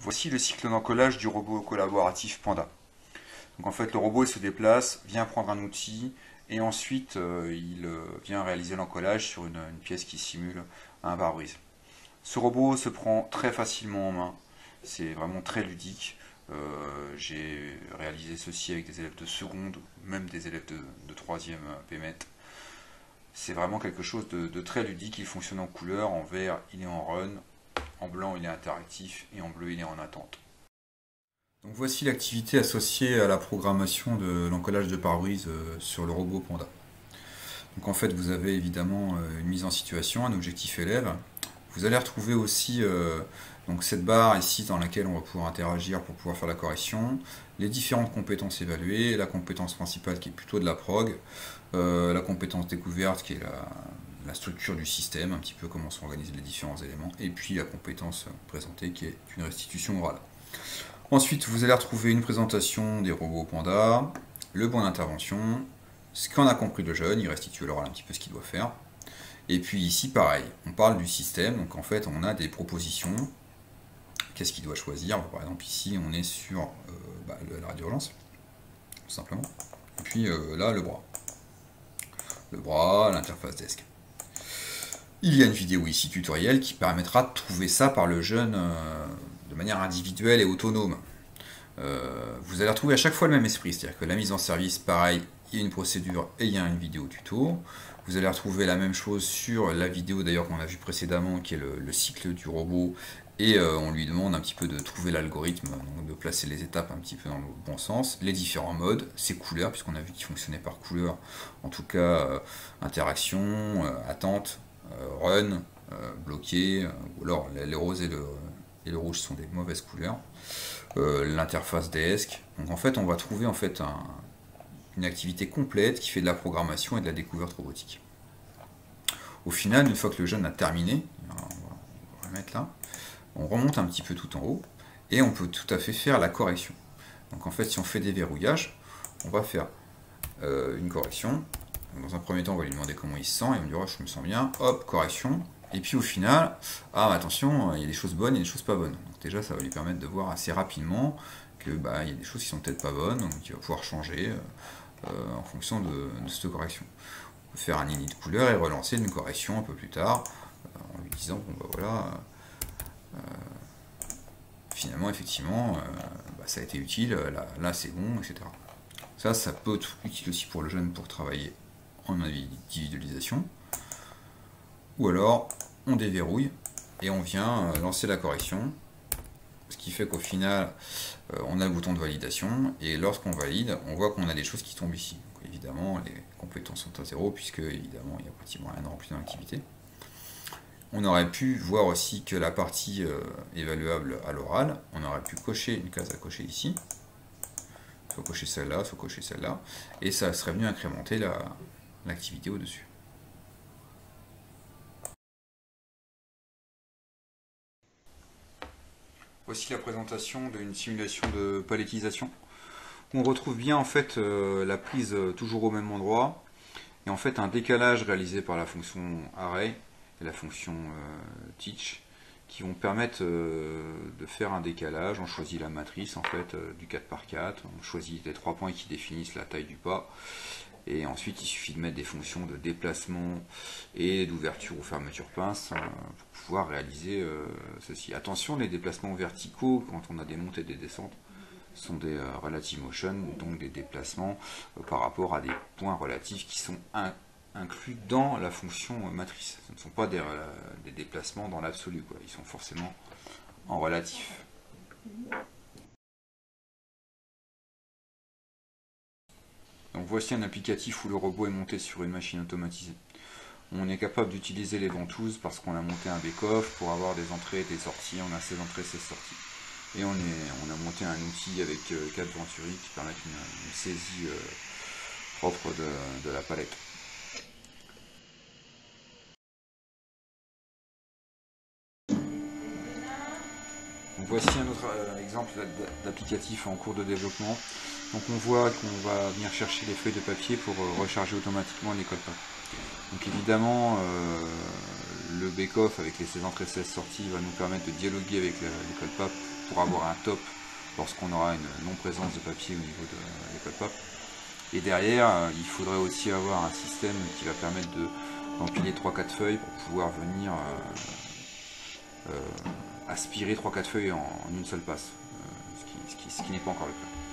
Voici le cycle d'encollage du robot collaboratif Panda. Donc en fait, le robot il se déplace, vient prendre un outil et ensuite il vient réaliser l'encollage sur une pièce qui simule un pare-brise. Ce robot se prend très facilement en main, c'est vraiment très ludique. J'ai réalisé ceci avec des élèves de seconde, même des élèves de 3e PMET. C'est vraiment quelque chose de très ludique, il fonctionne en couleur, en vert il est en run, en blanc il est interactif et en bleu il est en attente. Donc voici l'activité associée à la programmation de l'encollage de pare-brise sur le robot Panda. Donc en fait vous avez évidemment une mise en situation, un objectif élève. Vous allez retrouver aussi donc cette barre ici dans laquelle on va pouvoir interagir pour pouvoir faire la correction, les différentes compétences évaluées, la compétence principale qui est plutôt de la prog, la compétence découverte qui est la structure du système, un petit peu comment sont organisés les différents éléments, et puis la compétence présentée qui est une restitution orale. Ensuite, vous allez retrouver une présentation des robots Panda, le point d'intervention, ce qu'en a compris le jeune, il restitue l'oral un petit peu ce qu'il doit faire. Et puis ici, pareil, on parle du système, donc en fait, on a des propositions. Qu'est-ce qu'il doit choisir? Par exemple, ici, on est sur la radio-relance, tout simplement. Et puis là, le bras. Le bras, l'interface desk. Il y a une vidéo ici tutoriel qui permettra de trouver ça par le jeune de manière individuelle et autonome. Vous allez retrouver à chaque fois le même esprit, c'est-à-dire que la mise en service, pareil, il y a une procédure et il y a une vidéo tuto. Vous allez retrouver la même chose sur la vidéo d'ailleurs qu'on a vu précédemment, qui est le cycle du robot, et on lui demande un petit peu de trouver l'algorithme, donc de placer les étapes un petit peu dans le bon sens, les différents modes, ses couleurs, puisqu'on a vu qu'il fonctionnait par couleur, en tout cas interaction, attente, run, bloqué, ou alors les roses et le rouge sont des mauvaises couleurs. L'interface desk. Donc en fait, on va trouver en fait une activité complète qui fait de la programmation et de la découverte robotique. Au final, une fois que le jeune a terminé, on va remettre là, on remonte un petit peu tout en haut et on peut tout à fait faire la correction. Donc en fait, si on fait des verrouillages, on va faire une correction. Donc, dans un premier temps, on va lui demander comment il se sent et on lui dira je me sens bien, hop, correction. Et puis au final, attention, il y a des choses bonnes et des choses pas bonnes. Donc déjà, ça va lui permettre de voir assez rapidement que il y a des choses qui sont peut-être pas bonnes, donc il va pouvoir changer en fonction de cette correction. On peut faire un init de couleur et relancer une correction un peu plus tard en lui disant bon voilà, finalement effectivement ça a été utile, là c'est bon, etc. Ça peut être utile aussi pour le jeune pour travailler en individualisation. Ou alors on déverrouille et on vient lancer la correction, ce qui fait qu'au final on a le bouton de validation et lorsqu'on valide on voit qu'on a des choses qui tombent ici. Donc, évidemment les compétences sont à 0 puisque évidemment il n'y a pratiquement rien de rempli dans l'activité. On aurait pu voir aussi que la partie évaluable à l'oral, on aurait pu cocher une case à cocher ici, soit cocher celle-là, soit cocher celle-là, et ça serait venu incrémenter l'activité au-dessus. Voici la présentation d'une simulation de palettisation. On retrouve bien en fait la prise toujours au même endroit et en fait un décalage réalisé par la fonction array et la fonction teach qui vont permettre de faire un décalage. On choisit la matrice en fait du 4 par 4, on choisit les 3 points qui définissent la taille du pas. Et ensuite, il suffit de mettre des fonctions de déplacement et d'ouverture ou fermeture pince pour pouvoir réaliser ceci. Attention, les déplacements verticaux, quand on a des montées et des descentes, sont des relative motion, donc des déplacements par rapport à des points relatifs qui sont inclus dans la fonction matrice. Ce ne sont pas des déplacements dans l'absolu, ils sont forcément en relatif. Donc voici un applicatif où le robot est monté sur une machine automatisée. On est capable d'utiliser les ventouses parce qu'on a monté un bake-off pour avoir des entrées et des sorties. On a 16 entrées, 16 sorties. Et on a monté un outil avec 4 venturi qui permettent une saisie propre de la palette. Donc voici un autre exemple d'applicatif en cours de développement. Donc on voit qu'on va venir chercher les feuilles de papier pour recharger automatiquement les colle-pattes. Donc évidemment, le bake-off avec les 16 entrées 16 sorties va nous permettre de dialoguer avec l'école PAP pour avoir un top lorsqu'on aura une non-présence de papier au niveau des pop-up. Et derrière, il faudrait aussi avoir un système qui va permettre d'empiler 3-4 feuilles pour pouvoir venir aspirer 3-4 feuilles en une seule passe, ce qui n'est pas encore le cas.